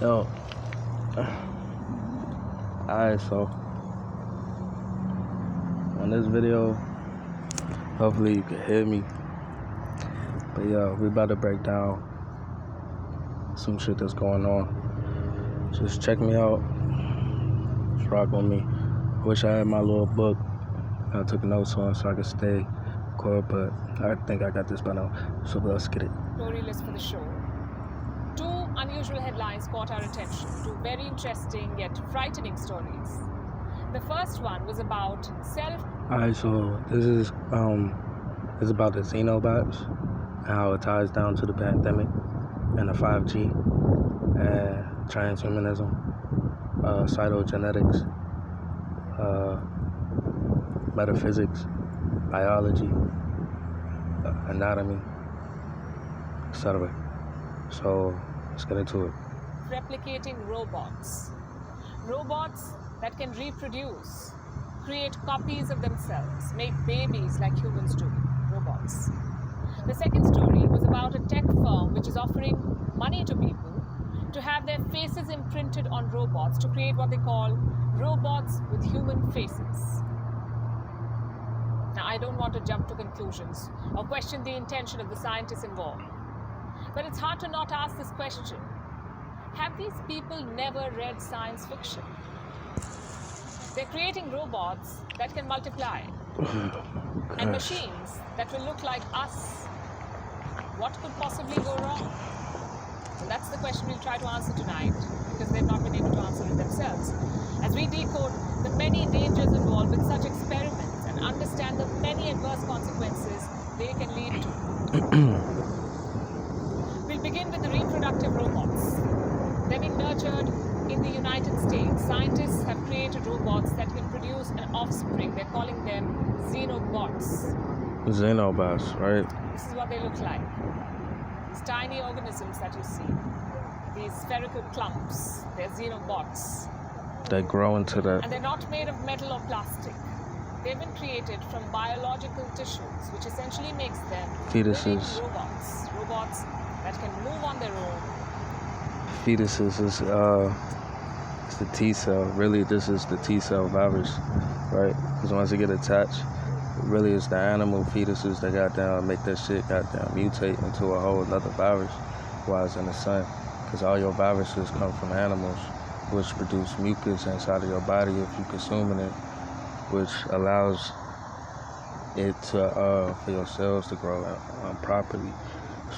Yo, alright, so on this video, hopefully you can hear me. But yeah, we about to break down some shit that's going on. Just check me out. Just rock with me. I wish I had my little book I took notes on so I could stay core, but I think I got this by now. So let's get it. Story list for the show. Two unusual headlines caught our attention. Two very interesting yet frightening stories. The first one was about Alright, so this is about the xenobots and how it ties down to the pandemic and the 5G and transhumanism, cytogenetics, metaphysics, biology, anatomy, etc. So let's get into it. replicating robots. Robots that can reproduce, create copies of themselves, make babies like humans do, robots. The second story was about a tech firm which is offering money to people to have their faces imprinted on robots to create what they call robots with human faces. Now, I don't want to jump to conclusions or question the intention of the scientists involved, but it's hard to not ask this question. Have these people never read science fiction? They're creating robots that can multiply and machines that will look like us. What could possibly go wrong? And that's the question we'll try to answer tonight, because they've not been able to answer it themselves. As we decode the many dangers involved with such experiments and understand the many adverse consequences they can lead to. We'll begin with the reproductive robots. They're being nurtured in the United States. Scientists have created robots that can produce an offspring. They're calling them xenobots. Xenobots, right? This is what they look like. These tiny organisms that you see, these spherical clumps, they're xenobots. They grow into that. And they're not made of metal or plastic. They've been created from biological tissues, which essentially makes them fetuses. Robots that can move on their own. Fetuses is it's the T cell. Really, this is the T cell virus, right? Because once they get attached, really it's the animal fetuses that goddamn make that shit goddamn mutate into a whole another virus while it's in the sun. Because all your viruses come from animals, which produce mucus inside of your body if you're consuming it, which allows it to for your cells to grow properly.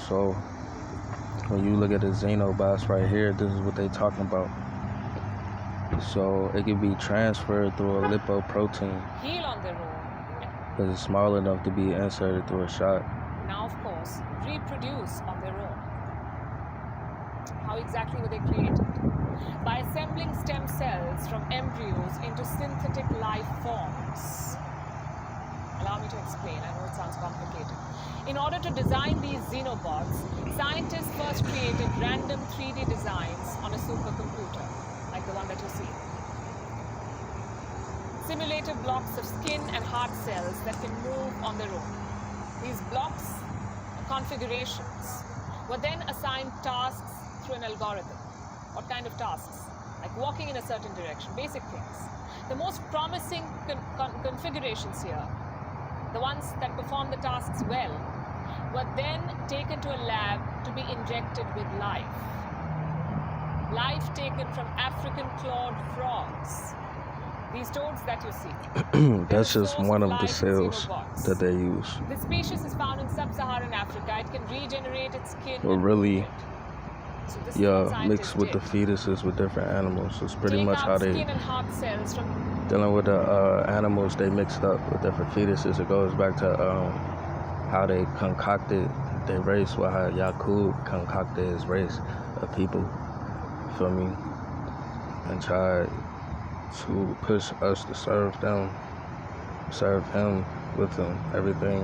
So when you look at the xenobots right here, this is what they're talking about. So it can be transferred through a lipoprotein. Heal on their own. Because it's small enough to be inserted through a shot. Now, of course, reproduce on their own. How exactly were they created? By assembling stem cells from embryos into synthetic life forms. Allow me to explain. I know it sounds complicated. In order to design these xenobots, scientists first created random 3D designs on a supercomputer, like the one that you see. Simulated blocks of skin and heart cells that can move on their own. These blocks and configurations were then assigned tasks through an algorithm. What kind of tasks? Like walking in a certain direction, basic things. The most promising configurations here, the ones that perform the tasks well, were then taken to a lab to be injected with life. Life taken from African clawed frogs. These toads that you see. That's just one of the cells that they use. This species is found in sub-Saharan Africa. It can regenerate its skin. But really, mixed with the fetuses with different animals. It's pretty much how they dealing with the animals they mixed up with different fetuses. It goes back to how they concocted their race, or how Yakub concocted his race of people, feel me, and tried to push us to serve them, serve him with him. Everything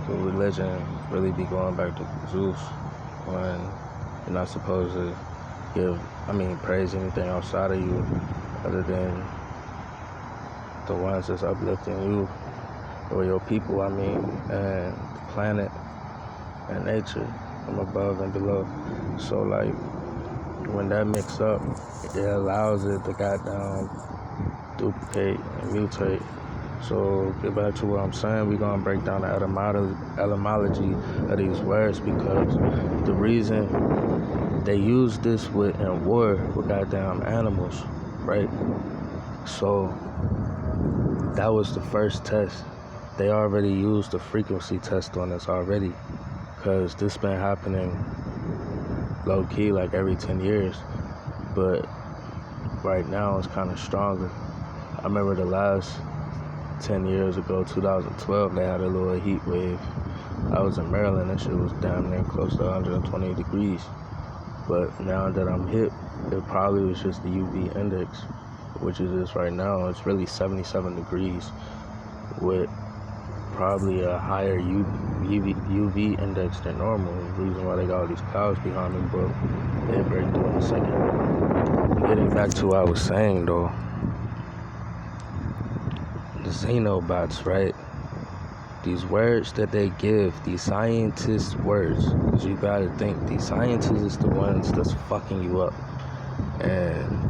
with religion really be going back to Zeus, when you're not supposed to praise anything outside of you other than the ones that's uplifting you, or your people, and the planet and nature from above and below. So like, when that mix up, it allows it to goddamn duplicate and mutate. So get back to what I'm saying, we're gonna break down the etymology of these words, because the reason they use this in war with goddamn animals, right? So that was the first test. They already used the frequency test on us already, because this been happening low key like every 10 years, but right now it's kind of stronger. I remember the last 10 years ago, 2012, they had a little heat wave. I was in Maryland, and shit was damn near close to 120 degrees. But now that I'm hip, it probably was just the UV index, which it is right now. It's really 77 degrees with probably a higher UV index than normal. The reason why they got all these clouds behind them, but they'll break through in a second. Getting back to what I was saying though, the xenobots, right? These words that they give, these scientists' words, because you gotta think, these scientists is the ones that's fucking you up. And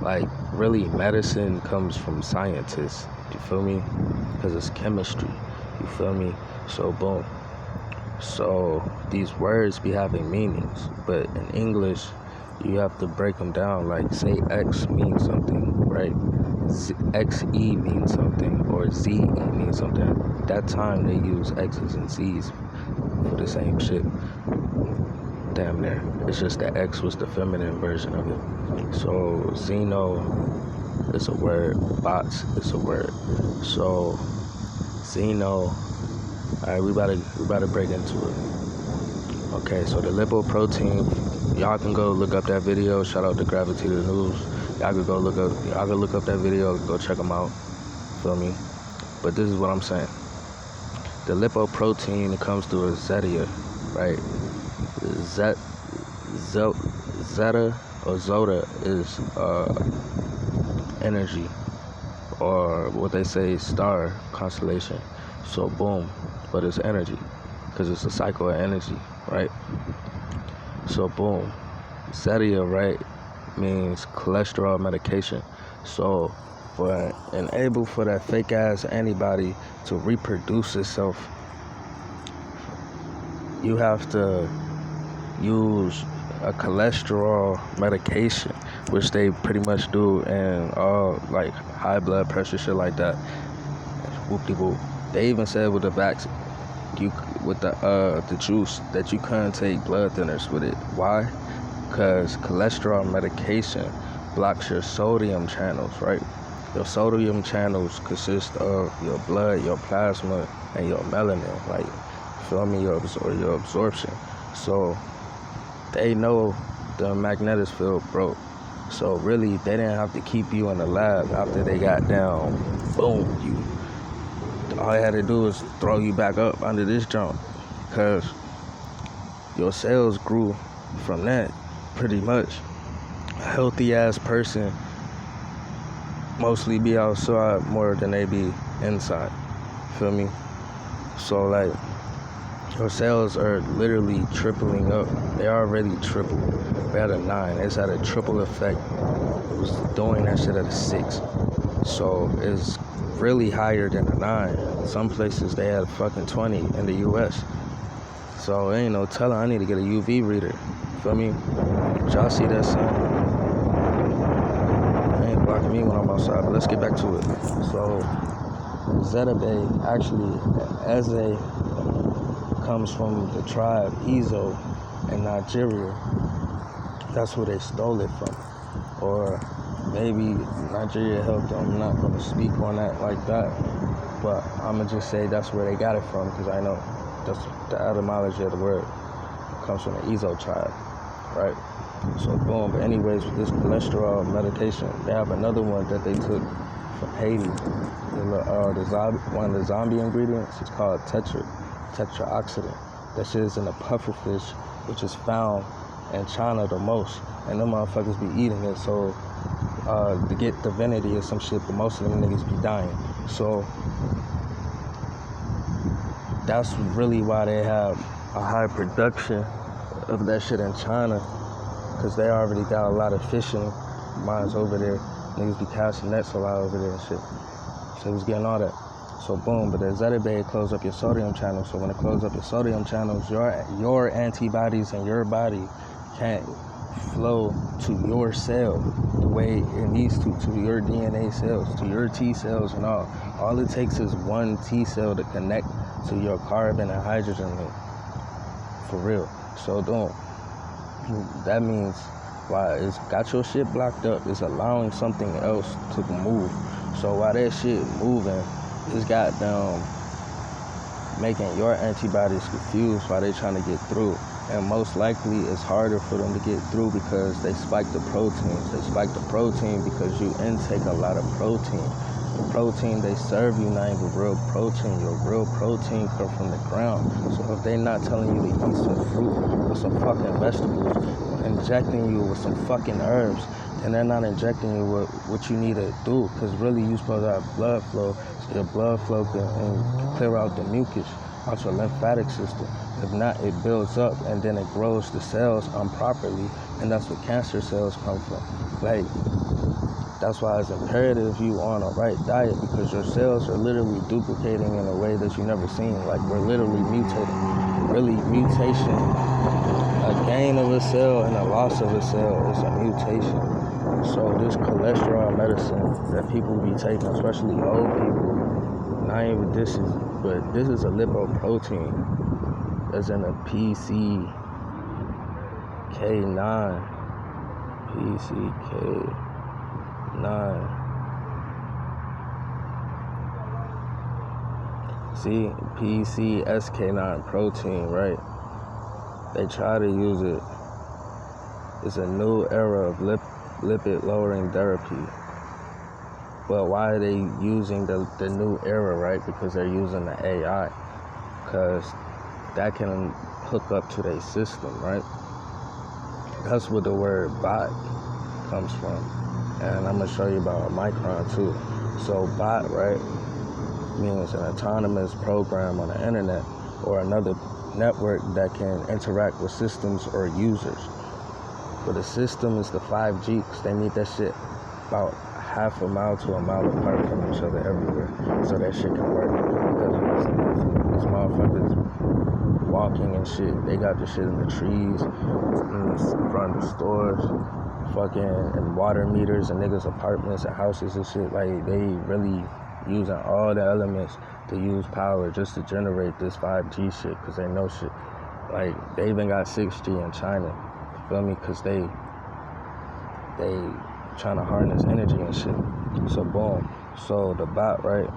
like, really, medicine comes from scientists, you feel me? Because it's chemistry, you feel me? So boom. So these words be having meanings, but in English, you have to break them down. Like, say X means something, right? XE means something, or ZE means something. At that time, they use X's and Z's for the same shit. Damn near. It's just that X was the feminine version of it. So Xeno is a word, bots is a word. So Xeno, alright, we about to break into it. Okay, so the lipoprotein, y'all can go look up that video. Shout out to Gravity to the News. Y'all could look up that video, go check them out. Feel me? But this is what I'm saying. The lipoprotein, it comes through a zetia, right? Zeta or Zota is energy, or what they say, star constellation. So boom, but it's energy, because it's a cycle of energy, right? So boom, zetia, right, means cholesterol medication. So for enable for that fake ass antibody to reproduce itself, you have to use a cholesterol medication, which they pretty much do in all like high blood pressure shit like that. Whoop-de-whoop. They even said with the vaccine, with the juice, that you couldn't take blood thinners with it. Why? Because cholesterol medication blocks your sodium channels, right? Your sodium channels consist of your blood, your plasma, and your melanin, like, feel me, your absorption. So they know the magnetic field broke. So really, they didn't have to keep you in the lab after they got down. Boom, all they had to do is throw you back up under this jump, because your cells grew from that, pretty much. A healthy ass person mostly be outside more than they be inside, feel me? So like, your cells are literally tripling up. They already tripled. We're at a 9. It's at a triple effect. It was doing that shit at a 6. So it's really higher than a 9. Some places they had fucking 20 in the US. So ain't no telling, I need to get a UV reader. Feel me? But y'all see that sun? It ain't blocking me when I'm outside, but let's get back to it. So Zeta Bay, actually, Eze comes from the tribe Izo in Nigeria. That's where they stole it from. Or maybe Nigeria helped them. I'm not going to speak on that like that, but I'm going to just say that's where they got it from, because I know that's the etymology of the word. It comes from the Izo tribe, right? So boom. But anyways, with this cholesterol medication, they have another one that they took from Haiti. One of the zombie ingredients is called tetraoxidant. That shit is in the pufferfish, which is found in China the most, and them motherfuckers be eating it. So to get divinity or some shit, but most of them niggas be dying. So that's really why they have a high production of that shit in China, because they already got a lot of fishing mines over there. Niggas be casting nets a lot over there and shit. So he was getting all that. So boom, but the Zetabe closed up your sodium channels. So when it closed up your sodium channels, your antibodies in your body can't flow to your cell the way it needs to your DNA cells, to your T cells and all. All it takes is one T cell to connect to your carbon and hydrogen link. For real. So that means why it's got your shit blocked up, it's allowing something else to move. So while that shit moving, it's goddamn making your antibodies confused while they trying to get through. And most likely it's harder for them to get through because they spike the proteins. They spike the protein because you intake a lot of protein. The protein they serve you not even real protein. Your real protein come from the ground. So if they not telling you to eat some fruit or some fucking vegetables, or injecting you with some fucking herbs, then they're not injecting you with what you need to do. Because really you supposed to have blood flow. So your blood flow can clear out the mucus out your lymphatic system. If not, it builds up and then it grows the cells improperly, and that's where cancer cells come from. Like, that's why it's imperative you on a right diet, because your cells are literally duplicating in a way that you never seen. Like, we're literally mutating. Really, mutation, a gain of a cell and a loss of a cell is a mutation. So this cholesterol medicine that people be taking, especially old people, not even this is a lipoprotein. As in a PCK9. See, PCSK9 protein, right? They try to use it. It's a new era of lipid lowering therapy. But why are they using the new era, right? Because they're using the AI. Because that can hook up to their system, right? That's where the word bot comes from. And I'm going to show you about a micron too. So bot, right, means an autonomous program on the internet or another network that can interact with systems or users. But the system is the 5G, because they need that shit about half a mile to a mile apart from each other everywhere, so that shit can work. Because these motherfuckers walking and shit, they got the shit in the trees, in front of the stores, fucking and water meters and niggas' apartments and houses and shit. Like, they really using all the elements to use power just to generate this 5G shit, because they know shit. Like, they even got 6G in China, you feel me? Because they trying to harness energy and shit. So boom. So the bot, right?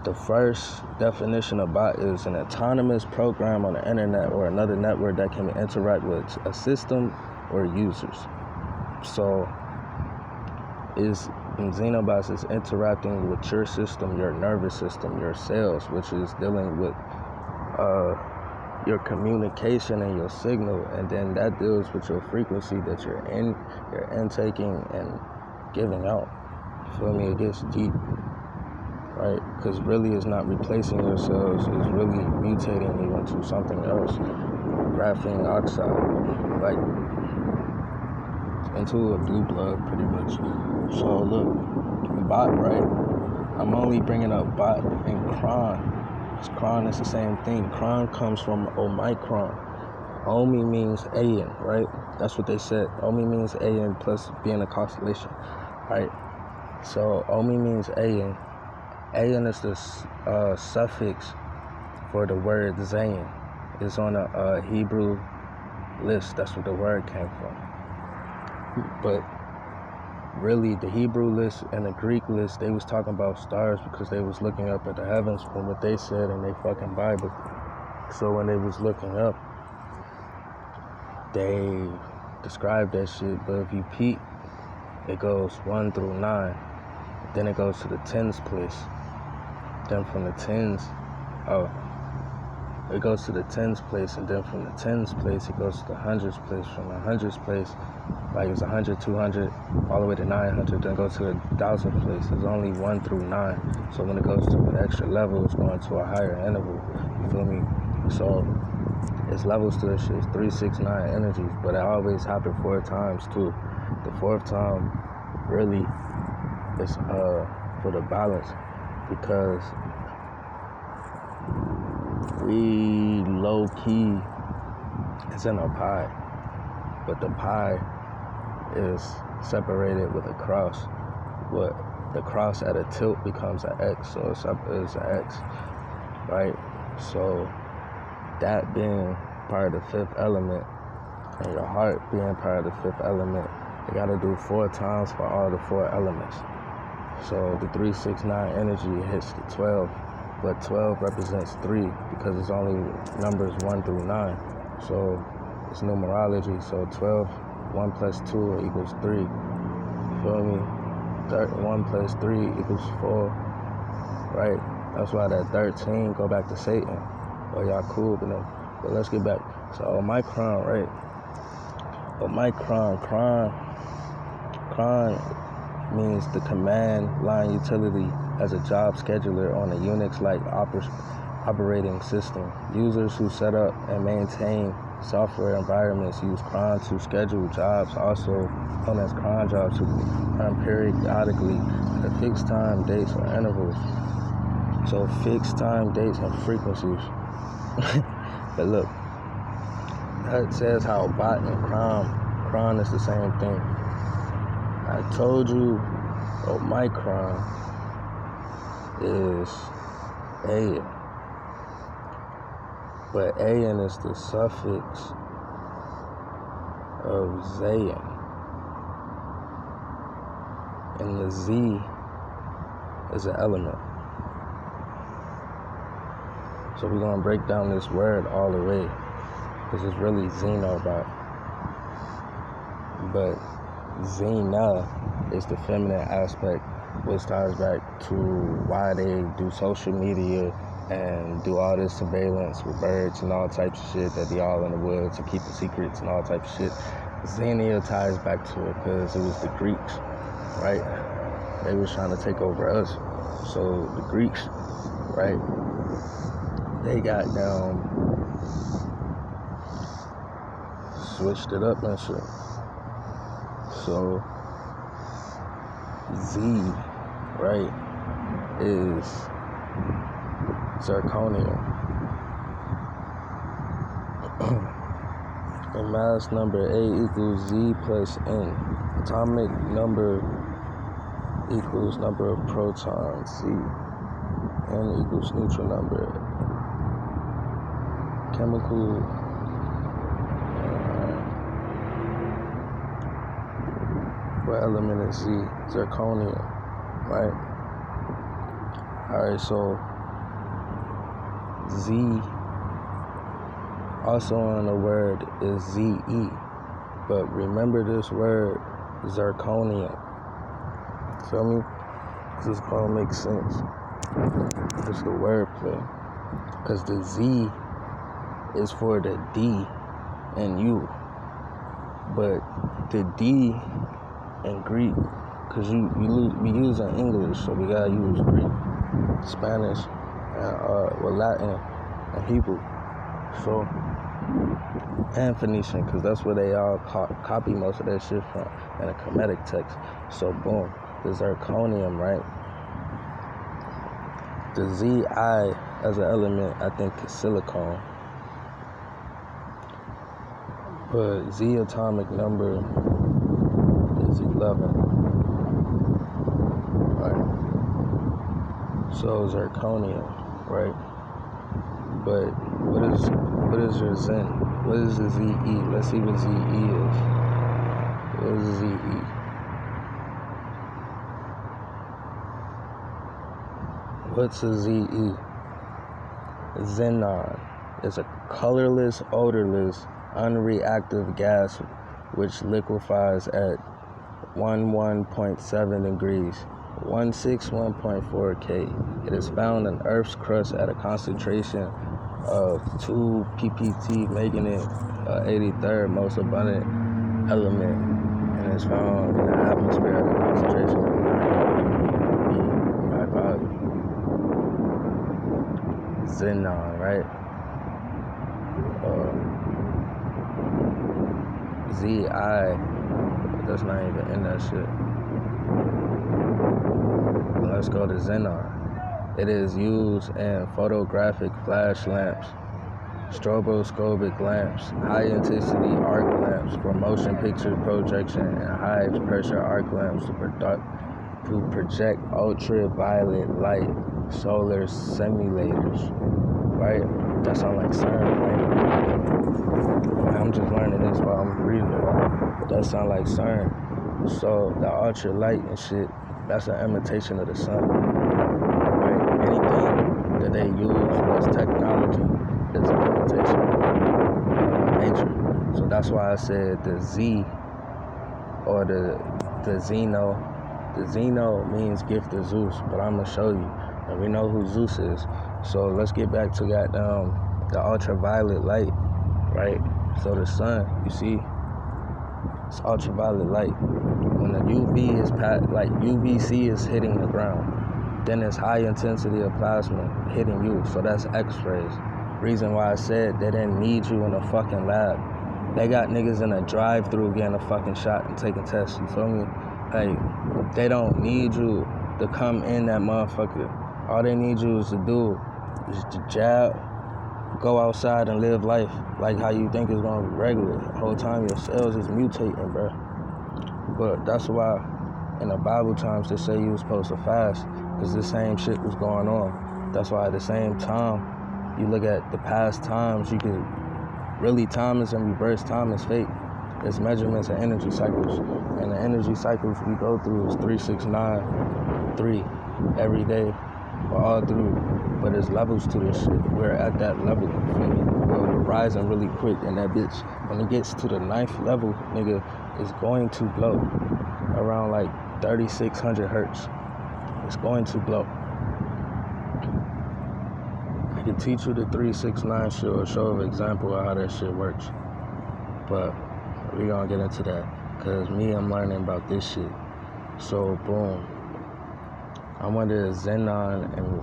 The first definition of bot is an autonomous program on the internet or another network that can interact with a system or users. So Xenobots is interacting with your system, your nervous system, your cells, which is dealing with your communication and your signal, and then that deals with your frequency that you're intaking and giving out. You feel me? It gets deep, right? Because really it's not replacing your cells, it's really mutating you into something else. Graphene oxide, like into a blue blood, pretty much. So look, bot, right? I'm only bringing up bot and cron. Because cron is the same thing. Cron comes from Omicron. Omi means alien, right? That's what they said. Omi means alien plus being a constellation, right? So Omi means alien. Alien is the suffix for the word Zayn. It's on a Hebrew list. That's where the word came from. But really, the Hebrew list and the Greek list, they was talking about stars because they was looking up at the heavens from what they said in their fucking Bible. So when they was looking up, they described that shit. But if you peep, it goes 1 through 9. Then it goes to the tens place. Then from the tens, it goes to the tens place, and then from the tens place, it goes to the hundreds place. From the hundreds place, like it's 100, 200, all the way to 900, then go to the 1,000 place. It's only 1 through 9. So when it goes to an extra level, it's going to a higher interval. You feel me? So It's levels to this shit. It's 3, 6, 9 energies, but it always happened 4 times too. The 4th time really is for the balance, because we low key, it's in a pie, but the pie is separated with a cross. But the cross at a tilt becomes an X, so it's an X, right? So that being part of the 5th element, and your heart being part of the 5th element, you gotta do 4 times for all the 4 elements. So the 3, 6, 9 energy hits the 12, but 12 represents 3 because it's only numbers 1 through 9. So it's numerology. So 12, 1 plus 2 equals 3. Feel me? 1 plus 3 equals 4, right? That's why that 13 go back to Satan or Yakub and them. But let's get back. So Omicron, right? Omicron, cron means the command line utility as a job scheduler on a Unix-like operating system. Users who set up and maintain software environments use cron to schedule jobs, also known as cron jobs, to run periodically at fixed time, dates, or intervals. So fixed time, dates, and frequencies. But look, that says how bot and cron is the same thing. I told you Omicron is Ayan, but Ayan is the suffix of Zayan, and the Z is an element. So we're gonna break down this word all the way, because it's really Xenobot. But Xena is the feminine aspect, which ties back to why they do social media and do all this surveillance with birds and all types of shit, that be all in the woods and keeping secrets and all types of shit. Xenia ties back to it because it was the Greeks, right? They was trying to take over us. So the Greeks, right, they got down, switched it up and shit. So Z, right, is zirconium. And mass number A equals Z plus N. Atomic number equals number of protons. Z. N equals neutron number. Chemical what element is Z? Zirconium, right? Alright, so Z also on the word is ZE, but remember this word zirconium. Feel me? This is gonna make sense. It's the wordplay, because the Z is for the D and U, but the D in Greek, because we use in English, so we gotta use Greek, Spanish, and Latin and Hebrew. So, and Phoenician, because that's where they all copy most of that shit from in a Kemetic text. So boom, the zirconium, right? The Zi as an element, I think, is silicone. But Z atomic number is 11. Right. So zirconium, right? But what is your Zen? What is the ZE? Let's see what ZE is. What is ZE? What's a ZE? Xenon is a colorless, odorless, unreactive gas which liquefies at 11.7 degrees, 161.4 K. It is found in Earth's crust at a concentration of 2 ppt, making it 83rd most abundant element, and is found in the atmosphere at a concentration of 9 ppb by volume. Xenon, right? ZI, that's not even in that shit. Let's go to Xenon. It is used in photographic flash lamps, stroboscopic lamps, high-intensity arc lamps for motion picture projection, and high-pressure arc lamps to project ultraviolet light, solar simulators, right? That sounds like CERN, right? I'm just learning this while I'm reading it, right? That sounds like CERN. So the ultralight and shit, that's an imitation of the sun, right? Anything that they use as technology is an imitation of nature. So that's why I said the Z or the Xeno. The Xeno means gift of Zeus, but I'm gonna show you, and we know who Zeus is. So let's get back to that the ultraviolet light, right? So the sun, you see, it's ultraviolet light. When the UV is like UVC is hitting the ground, then it's high intensity of plasma hitting you. So that's X-rays. Reason why I said they didn't need you in a fucking lab. They got niggas in a drive-through getting a fucking shot and taking tests. You feel me? Like, they don't need you to come in that motherfucker. All they need you is to do is to jab, go outside and live life like how you think it's gonna be regular. The whole time your cells is mutating, bro. But that's why in the Bible times they say you was supposed to fast, because the same shit was going on. That's why at the same time, you look at the past times, you could really, time is in reverse, time is fake. It's measurements of energy cycles. And the energy cycles we go through is 3, 6, 9, 3 every day. We're all through, but there's levels to this shit. We're at that level, you feel me? We're rising really quick, and that bitch, when it gets to the 9th level, nigga, is going to blow around like 3,600 hertz. It's going to blow. I can teach you the 369 shit or show an example of how that shit works. But we gonna get into that, cause I'm learning about this shit. So boom, I went to Xenon, and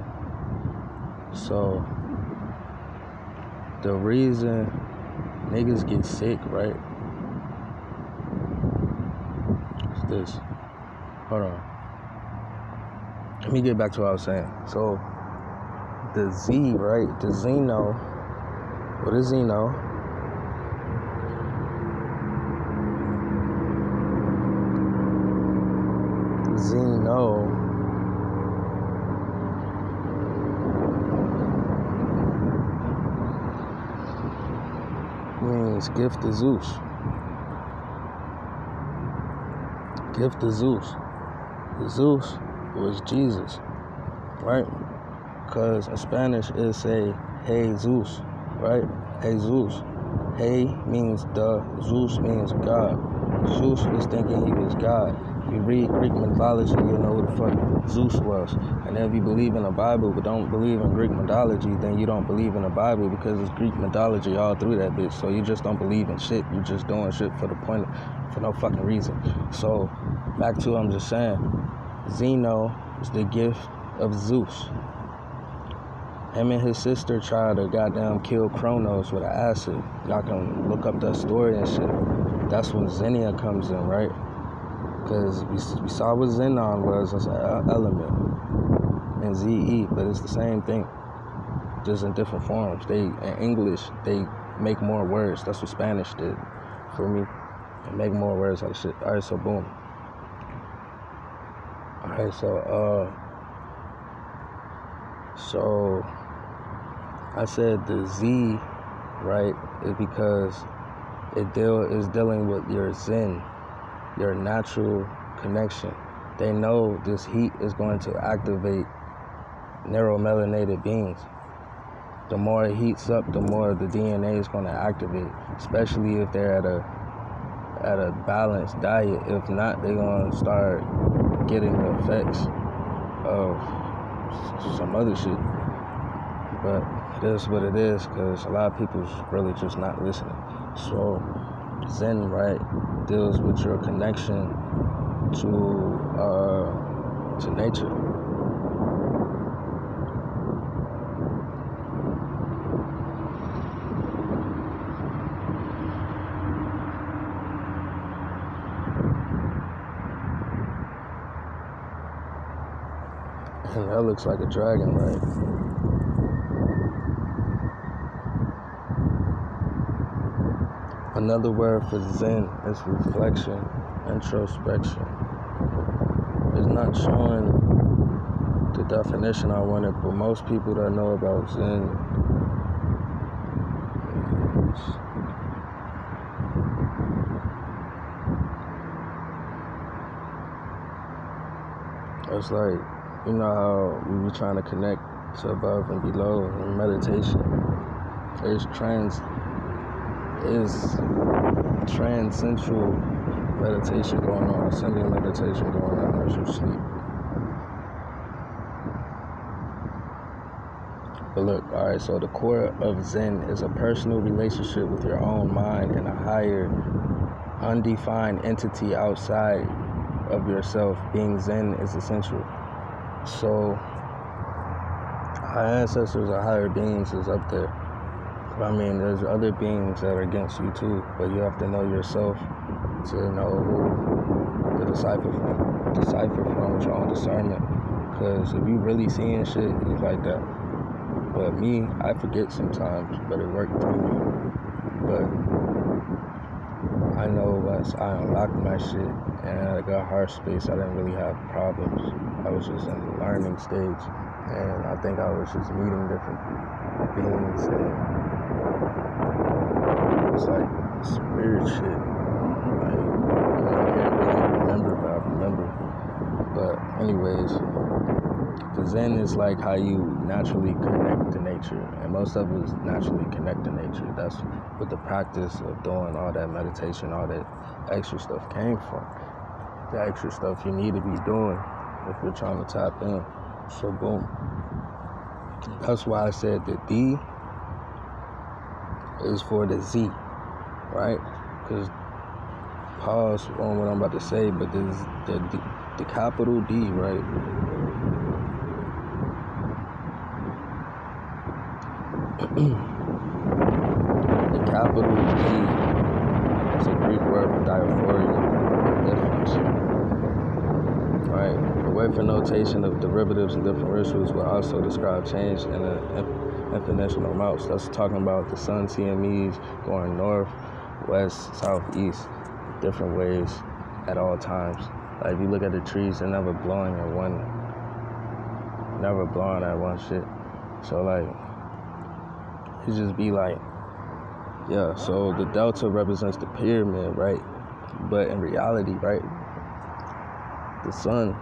so the reason niggas get sick, right? Is this. Hold on. Let me get back to what I was saying. So the Z, right? The Xeno. What is Xeno? Xeno means gift of Zeus. Gift of Zeus. Zeus was Jesus, right? Because in Spanish it say Jesus, right? Jesus. He means the, Zeus means God. Zeus was thinking he was God. If you read Greek mythology, you'll know who the fuck Zeus was. And if you believe in the Bible but don't believe in Greek mythology, then you don't believe in the Bible, because it's Greek mythology all through that bitch. So you just don't believe in shit. You just doing shit for the point for no fucking reason. So back to what I'm just saying. Xeno is the gift of Zeus. Him and his sister tried to goddamn kill Kronos with an acid. Y'all can look up that story and shit. That's when Xenia comes in, right? Because we saw what Xenon was as an element in ZE, but it's the same thing, just in different forms. In English, they make more words. That's what Spanish did for me. They make more words out of shit. All right, so boom. All right, so I said the Z, right, is because is dealing with your Zen, your natural connection. They know this heat is going to activate neuromelanated beings. The more it heats up, the more the DNA is going to activate, especially if they're at a balanced diet. If not, they're going to start getting the effects of some other shit. But it is what it is, because a lot of people's really just not listening. So Zen, right, deals with your connection to nature. And that looks like a dragon, right? Another word for Zen is reflection, introspection. It's not showing the definition I wanted, but most people that know about Zen, it's like, you know how we be trying to connect to above and below in meditation. It's transcendental meditation going on, ascending meditation going on as you sleep. But look, alright, so the core of Zen is a personal relationship with your own mind and a higher, undefined entity outside of yourself. Being Zen is essential. So, our ancestors or higher beings is up there. I mean, there's other beings that are against you too, but you have to know yourself to know who to decipher from with your own discernment. Because if you really seeing shit, it's like that. But me, I forget sometimes, but it worked through me. But I know once I unlocked my shit and I got heart space, I didn't really have problems. I was just in the learning stage, and I think I was just meeting different beings, and it's like spirit shit. Like, I can't really remember, but I remember. But anyways, the Zen is like how you naturally connect to nature, and most of us naturally connect to nature. That's what the practice of doing all that meditation, all that extra stuff came from. The extra stuff you need to be doing if you're trying to tap in. So boom. That's why I said the D is for the Z, right? Because pause on what I'm about to say, but there's the capital D, right? The capital D is a Greek word for diaphoria, difference, right? The way for notation of derivatives and different rituals will also describe change in an infinitesimal amounts. That's talking about the sun CMEs going north, west, south, east, different ways at all times. Like if you look at the trees, they're never blowing at one shit. So like, it just be like, yeah, so the delta represents the pyramid, right? But in reality, right, the sun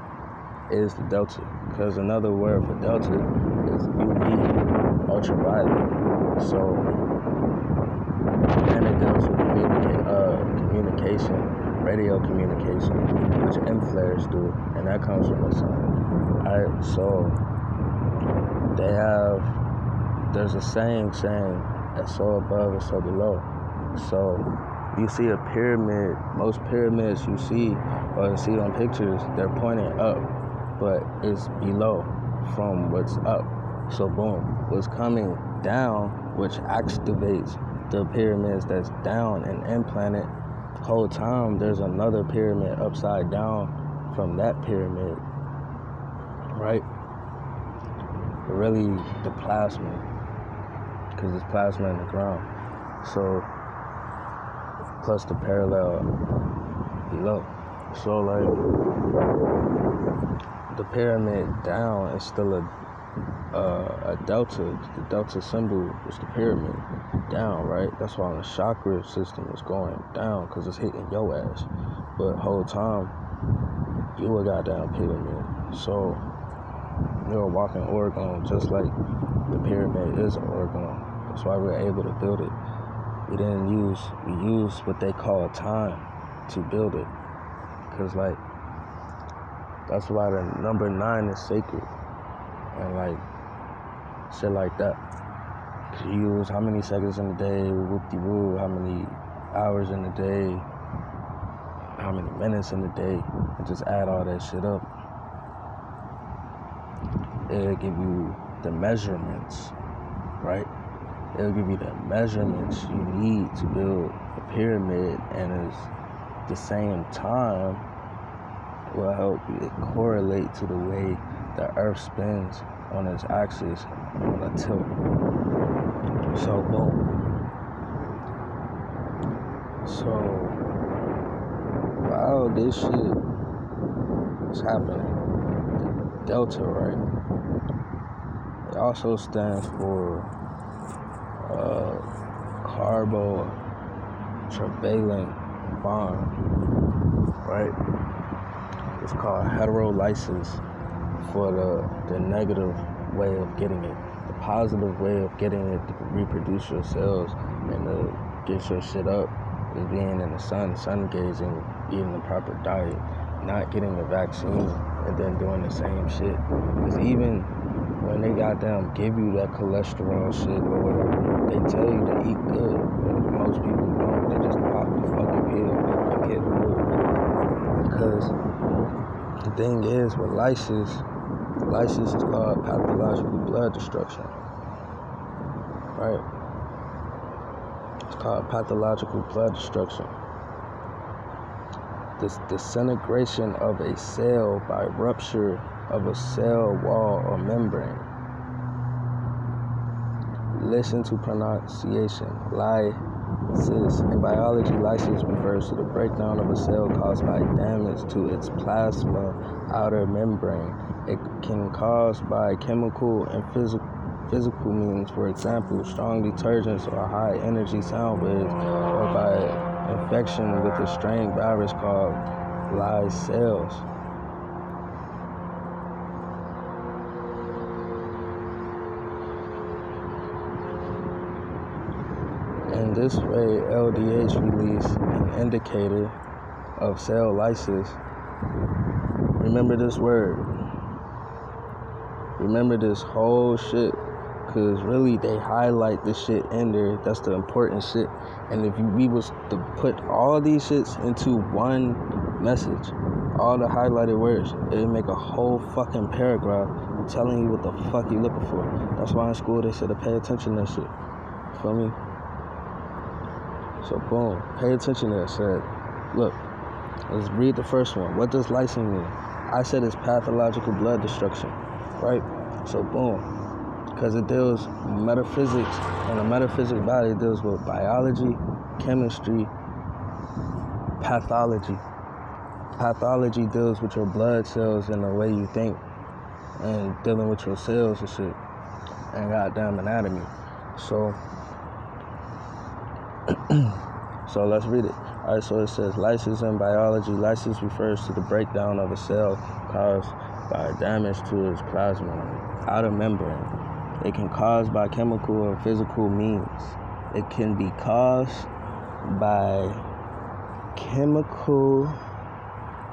is the delta, because another word for delta is UV, ultraviolet. So antidotes will communication, radio communication, which M flares do, and that comes from the sun. Alright, so there's a saying that so above and so below. So you see a pyramid, most pyramids you see on pictures, they're pointing up, but it's below from what's up. So boom, what's coming down, which activates the pyramids that's down and implanted. Whole time there's another pyramid upside down from that pyramid, right? Really the plasma, because it's plasma in the ground. So plus the parallel below. So like the pyramid down is still a delta. The delta symbol is the pyramid down, right? That's why the chakra system is going down, because it's hitting your ass. But whole time you a goddamn pyramid. So you're a walking organ, just like the pyramid is an organ. That's why we're able to build it. We use what they call time to build it. Because like, that's why the number 9 is sacred. And like, shit like that. You use how many seconds in the day, whoop-de-woo, how many hours in the day, how many minutes in the day, and just add all that shit up. It'll give you the measurements, right? It'll give you the measurements you need to build a pyramid, and at the same time will help it correlate to the way the Earth spins on its axis on a tilt. So boom. So while this shit is happening, the delta, right? It also stands for carbotravalent bond, right? It's called heterolysis for the negative way of getting it. The positive way of getting it to reproduce your cells and to get your shit up is being in the sun gazing, eating the proper diet, not getting the vaccine, and then doing the same shit. Because even when they goddamn give you that cholesterol shit or whatever, they tell you to eat good. But most people don't. They just pop the fucking pill and get full. Because the thing is, with lysis is called pathological blood destruction. Right? It's called pathological blood destruction. This disintegration of a cell by rupture of a cell wall or membrane. Listen to pronunciation. Lysis. In biology, lysis refers to the breakdown of a cell caused by damage to its plasma outer membrane. It can cause by chemical and physical means, for example, strong detergents or high energy sound waves, or by infection with a strain virus called lyse cells. In this way, LDH release an indicator of cell lysis. Remember this word. Remember this whole shit, because really they highlight this shit in there. That's the important shit. And if we was to put all these shits into one message, all the highlighted words, it'd make a whole fucking paragraph telling you what the fuck you looking for. That's why in school they said to pay attention to that shit. Feel me? So boom, pay attention to that. Said, look, let's read the first one. What does lysine mean? I said it's pathological blood destruction, right? So boom, because it deals metaphysics, and the metaphysics body deals with biology, chemistry, pathology. Pathology deals with your blood cells and the way you think, and dealing with your cells and shit, and goddamn anatomy. So let's read it. All right, so it says, lysis in biology. Lysis refers to the breakdown of a cell caused by damage to its plasma outer membrane. It can cause by chemical or physical means. It can be caused by chemical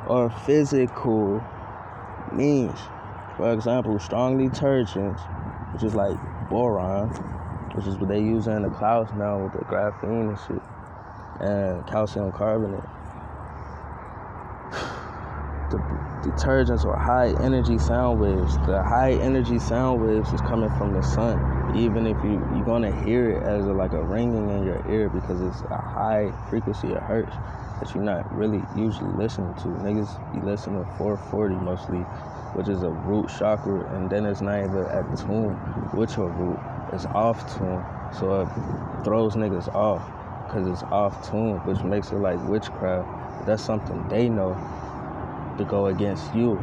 or physical means. For example, strong detergents, which is like boron, which is what they use in the clouds now with the graphene and shit, and calcium carbonate. The detergents or high energy sound waves. The high energy sound waves is coming from the sun. Even if you're gonna hear it as like a ringing in your ear, because it's a high frequency of hertz that you're not really usually listening to. Niggas be listening to 440 mostly, which is a root chakra, and then it's not even at tune with your root. It's off tune, so it throws niggas off because it's off tune, which makes it like witchcraft. That's something they know to go against you,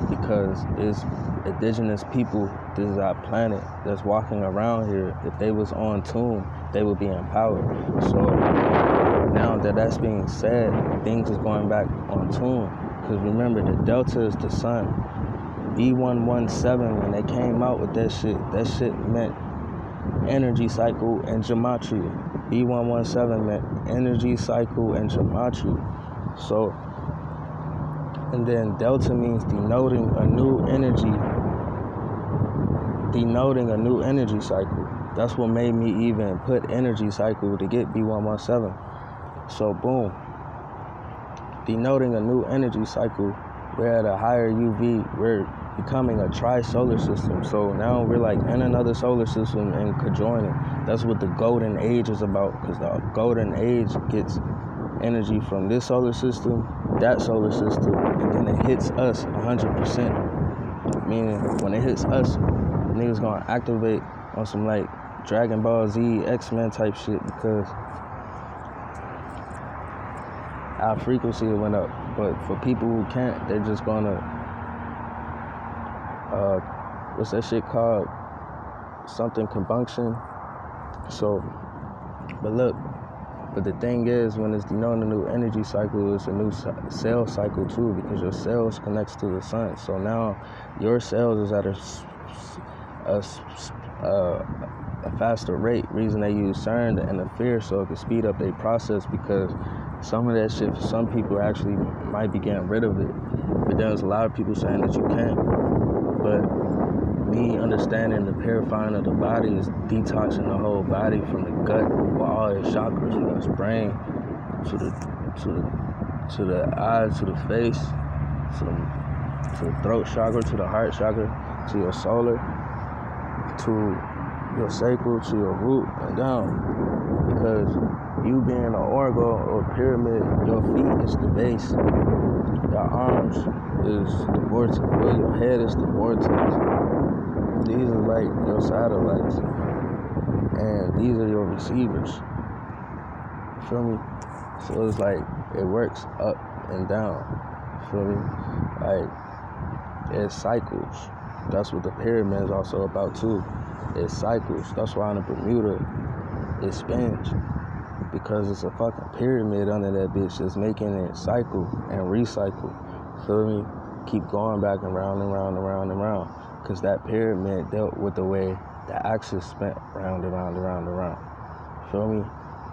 because it's indigenous people. This is our planet that's walking around here. If they was on tune, they would be empowered. So now that that's being said, things is going back on tune, because remember, the delta is the sun. B117, when they came out with that shit meant energy cycle and gematria. B117 meant energy cycle and gematria. So, and then delta means denoting a new energy cycle. That's what made me even put energy cycle to get B117. So boom, denoting a new energy cycle. We're at a higher UV. We're becoming a tri-solar system. So now we're like in another solar system and conjoining. That's what the golden age is about, because the golden age gets energy from this solar system, that solar system, and then it hits us 100%. Meaning, when it hits us, niggas gonna activate on some like Dragon Ball Z, X-Men type shit because our frequency went up. But for people who can't, they're just gonna, what's that shit called? Something combustion. So, but the thing is, when it's, in the new energy cycle, it's a new cell cycle too, because your cells connects to the sun. So now your cells is at a faster rate. Reason they use CERN to interfere so it can speed up their process, because some of that shit for some people actually might be getting rid of it. But there's a lot of people saying that you can't. But me understanding the purifying of the body is detoxing the whole body from the gut with all its chakras, from its brain to the eyes, to the face, to the throat chakra, to the heart chakra, to your solar, to your sacral, to your root and down. Because you being an orgo or pyramid, your feet is the base, your arms is the vortex, your head is the vortex. These are like your satellites, and these are your receivers. You feel me? So it's like it works up and down. You feel me? Like it cycles. That's what the pyramid is also about too. It cycles. That's why in the Bermuda it spins, because it's a fucking pyramid under that bitch that's making it cycle and recycle. Feel me? Keep going back and round and round and round and round. Because that pyramid dealt with the way the axis spent round and round and round and round. Feel me?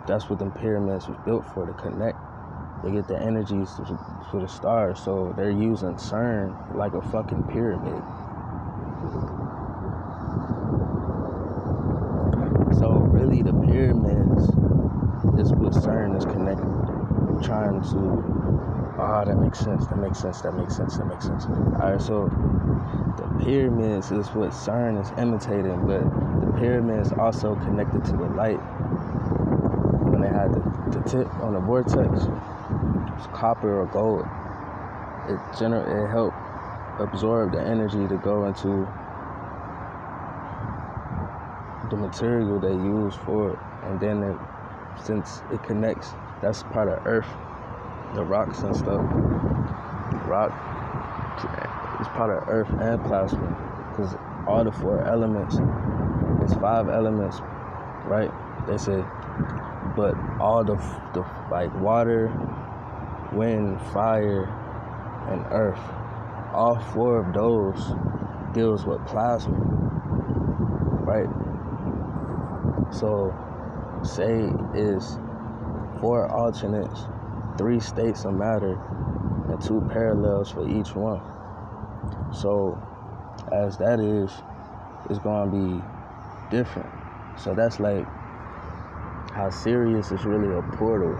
That's what them pyramids was built for, to connect. They get the energies to the stars, so they're using CERN like a fucking pyramid. So really the pyramids is what CERN is connecting, trying to, that makes sense. Alright, so the pyramids is what CERN is imitating, but the pyramids also connected to the light. When they had the tip on the vortex, it's copper or gold. It helped absorb the energy to go into the material they use for it. And then since it connects, that's part of Earth, the rocks and stuff. Rock is part of Earth and plasma, because all the 4 elements, it's 5 elements, right? They say, but all the like water, wind, fire, and earth, all 4 of those deals with plasma, right? So say is 4 alternates, 3 states of matter, and 2 parallels for each one. So as that is, it's gonna be different. So that's like how Sirius is really a portal,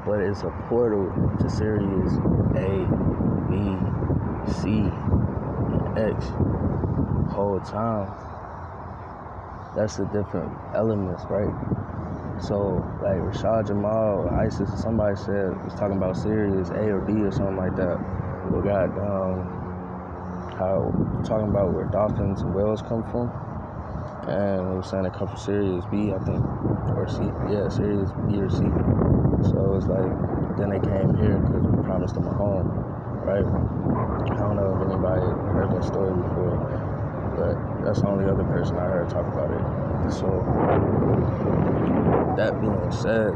but it's a portal to Sirius A, B, C, and X whole time. That's the different elements, right? So like Rashad Jamal or Isis or somebody was talking about Sirius A or B or something like that. We got talking about where dolphins and whales come from, and we were saying they come from Sirius B, I think, or C. Yeah, Sirius B or C. So it's like, then they came here because we promised them a home, right? I don't know if anybody heard that story before, but that's the only other person I heard talk about it. So that being said,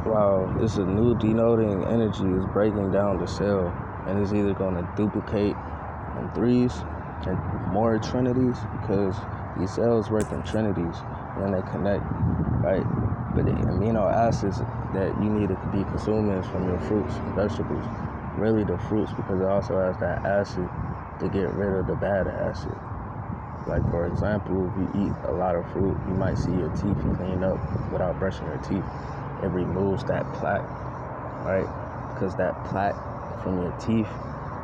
while it's a new denoting energy is breaking down the cell, and it's either going to duplicate in 3s and more trinities, because these cells work in trinities when they connect, right? But the amino acids that you need to be consuming is from your fruits and vegetables, really the fruits, because it also has that acid to get rid of the bad acid. Like for example, if you eat a lot of fruit, you might see your teeth clean up without brushing your teeth. It removes that plaque, right? Because that plaque from your teeth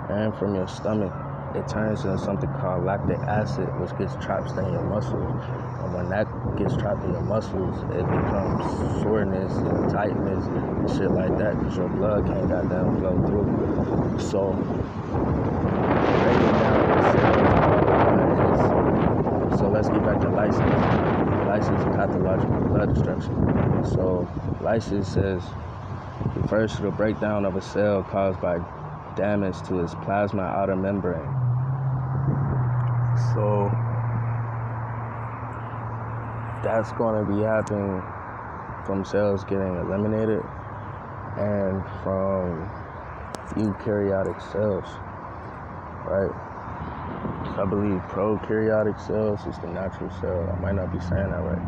and from your stomach it turns into something called lactic acid, which gets trapped in your muscles. And when that gets trapped in your muscles, it becomes soreness and tightness and shit like that, because your blood can't goddamn flow through. So breaking down the cells, so let's get back to lysis. Lysis is pathological blood destruction. So lysis says, refers to the breakdown of a cell caused by damage to its plasma outer membrane. So that's going to be happening from cells getting eliminated and from eukaryotic cells, right? I believe prokaryotic cells is the natural cell. I might not be saying that right.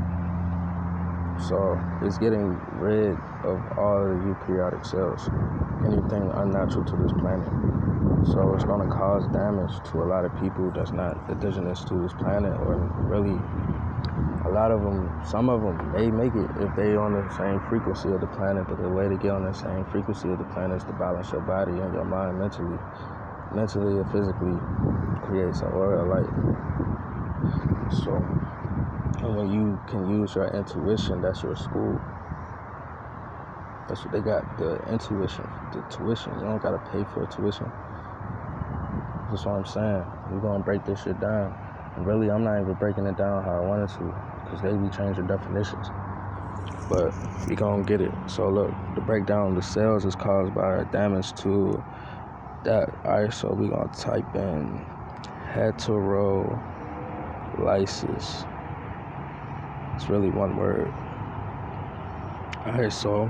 So it's getting rid of all the eukaryotic cells, anything unnatural to this planet. So it's going to cause damage to a lot of people that's not indigenous to this planet, or really a lot of them, some of them may make it if they on the same frequency of the planet, but the way to get on the same frequency of the planet is to balance your body and your mind mentally and physically, creates an aura of light. So, and when you can use your intuition, that's your school. That's what they got, the intuition, the tuition. You don't gotta pay for tuition. That's what I'm saying. We're gonna break this shit down. And really, I'm not even breaking it down how I wanted to, because they be changing definitions. But we gonna get it. So look, the breakdown of the cells is caused by damage to that. Alright, so we gonna type in heterolysis. It's really one word. Alright, so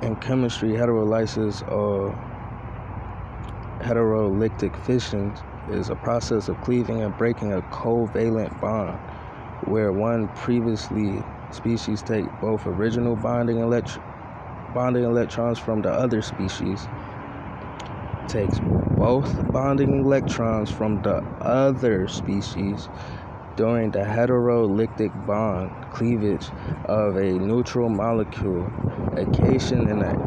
in chemistry, heterolysis or heterolytic fission is a process of cleaving and breaking a covalent bond, where one previously species take both original bonding electrons from the other species, takes both bonding electrons from the other species during the heterolytic bond cleavage of a neutral molecule. A cation and an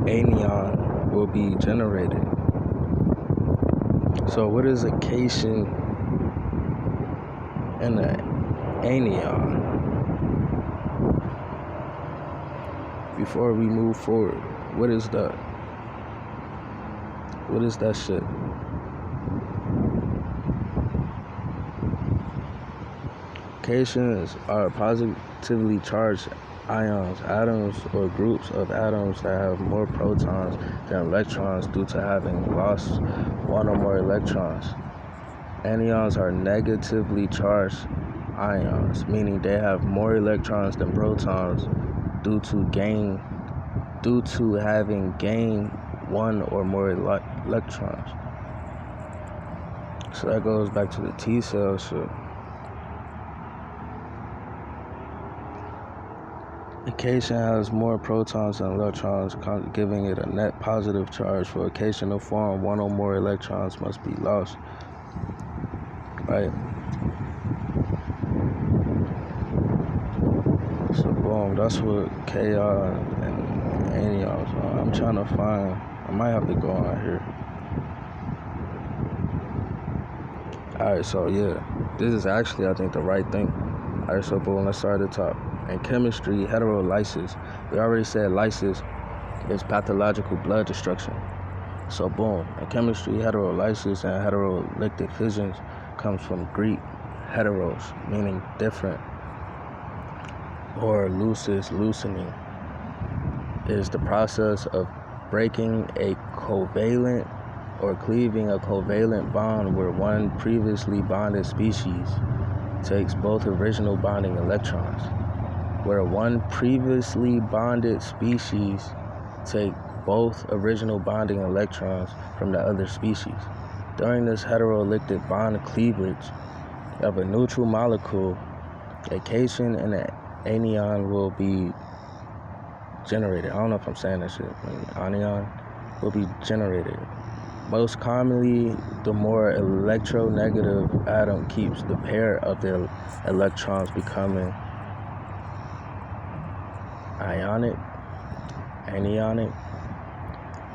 anion will be generated. So what is a cation and an anion? Before we move forward, what is that? What is that shit? Cations are positively charged ions, atoms, or groups of atoms that have more protons than electrons due to having lost one or more electrons. Anions are negatively charged ions, meaning they have more electrons than protons due to having gained one or more electrons. So that goes back to the T cell shit. A cation has more protons than electrons, giving it a net positive charge. For a cation to form, one or more electrons must be lost. Right? So boom, that's what KR and anions are. I'm trying to find, I might have to go on here. Alright, so yeah, this is actually, I think, the right thing. Alright, so boom, let's start at the top. In chemistry, heterolysis, we already said lysis is pathological blood destruction. So boom, in chemistry, heterolysis and heterolytic fissions comes from Greek heteros, meaning different, or lysis, loosening, is the process of breaking a covalent or cleaving a covalent bond where one previously bonded species takes both original bonding electrons. Where one previously bonded species take both original bonding electrons from the other species. During this heterolytic bond cleavage of a neutral molecule, a cation and an anion will be generated. I don't know if I'm saying that shit. Anion will be generated. Most commonly, the more electronegative atom keeps the pair of the electrons becoming anionic,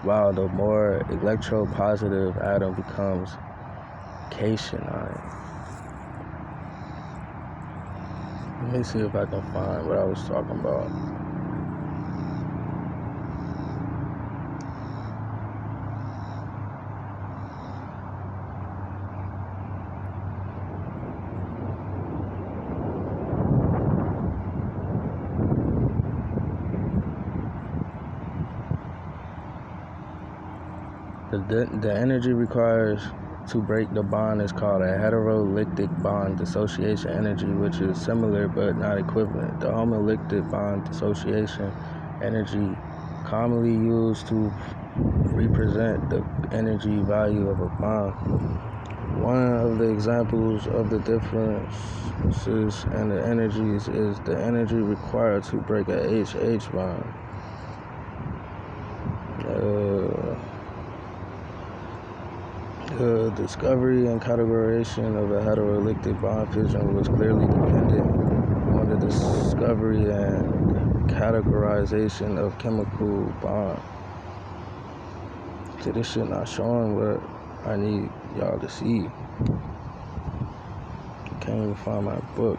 while the more electropositive atom becomes cation ion. Let me see if I can find what I was talking about. The energy required to break the bond is called a heterolytic bond dissociation energy, which is similar but not equivalent. The homolytic bond dissociation energy, commonly used to represent the energy value of a bond. One of the examples of the differences in the energies is the energy required to break a HH bond. The discovery and categorization of a heterolytic bond fission was clearly dependent on the discovery and categorization of chemical bond. So this shit not showing what I need y'all to see. Can't even find my book.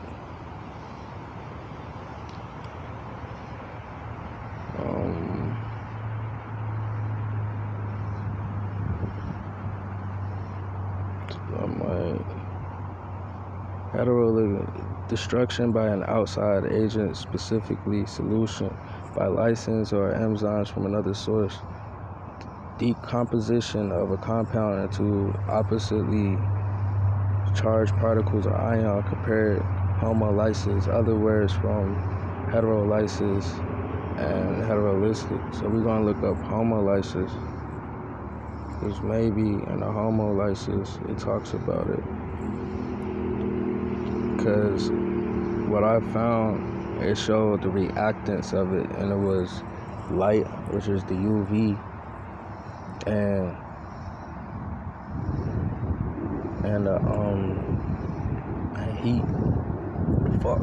Heterolytic destruction by an outside agent, specifically solution by license or enzymes from another source. Decomposition of a compound into oppositely charged particles or ion, compared homolysis. Other words from heterolysis and heterolytic. So we're gonna look up homolysis, because maybe in the homolysis it talks about it. Because what I found, it showed the reactance of it, and it was light, which is the UV, and heat. Fuck.